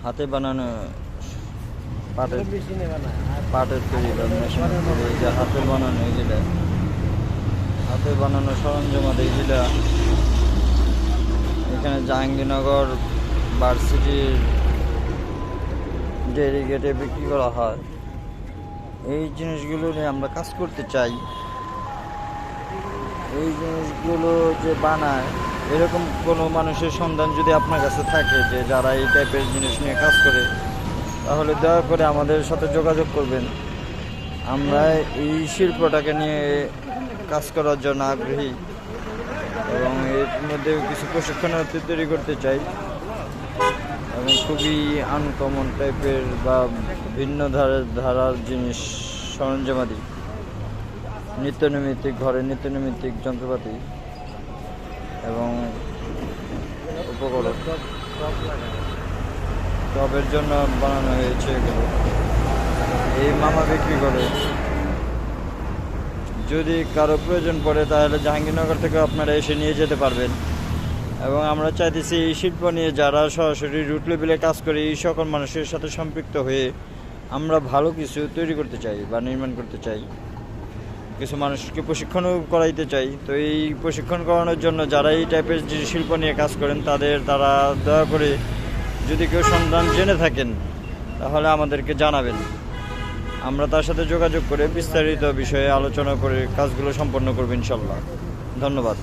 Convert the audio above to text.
হাতে বানানো পাটের তৈরি বা মেশিনের তৈরি, এই যে হাতে বানানো এগুলা, হাতে বানানো সরঞ্জাম এগুলা এখানে জাহাঙ্গীরনগর ভার্সিটির ডেইরি গেটে বিক্রি করা হয়। এই জিনিসগুলো নিয়ে আমরা কাজ করতে চাই। এই জিনিসগুলো যে বানায় এরকম কোনো মানুষের সন্ধান যদি আপনার কাছে থাকে যে যারা এই টাইপের জিনিস নিয়ে কাজ করে, তাহলে দয়া করে আমাদের সাথে যোগাযোগ করবেন। আমরা এই শিল্পটাকে নিয়ে কাজ করার জন্য আগ্রহী এবং এর মধ্যে কিছু প্রশিক্ষণার্থী তৈরি করতে চাই এবং খুবই আনকমন টাইপের বা ভিন্ন ধারার জিনিস সরঞ্জামাদি, নিত্যনৈমিত্তিক ঘরে নিত্যনৈমিত্তিক যন্ত্রপাতি এবং উপকরণ টবের জন্য বানানো হয়েছে এগুলো। এই মামা বিক্রি করে, যদি কারো প্রয়োজন পড়ে তাহলে জাহাঙ্গীরনগর থেকে আপনারা এসে নিয়ে যেতে পারবেন। এবং আমরা চাইতেছি এই শিল্প নিয়ে যারা সরাসরি রুট লেভেলে কাজ করে এই সকল মানুষের সাথে সম্পৃক্ত হয়ে আমরা ভালো কিছু তৈরি করতে চাই বা নির্মাণ করতে চাই, কিছু মানুষকে প্রশিক্ষণও করাইতে চাই। তো এই প্রশিক্ষণ করানোর জন্য যারা এই টাইপের যে শিল্প নিয়ে কাজ করেন তারা দয়া করে যদি কেউ সন্ধান জেনে থাকেন তাহলে আমাদেরকে জানাবেন। আমরা তার সাথে যোগাযোগ করে বিস্তারিত বিষয়ে আলোচনা করে কাজগুলো সম্পন্ন করব ইনশাল্লাহ। ধন্যবাদ।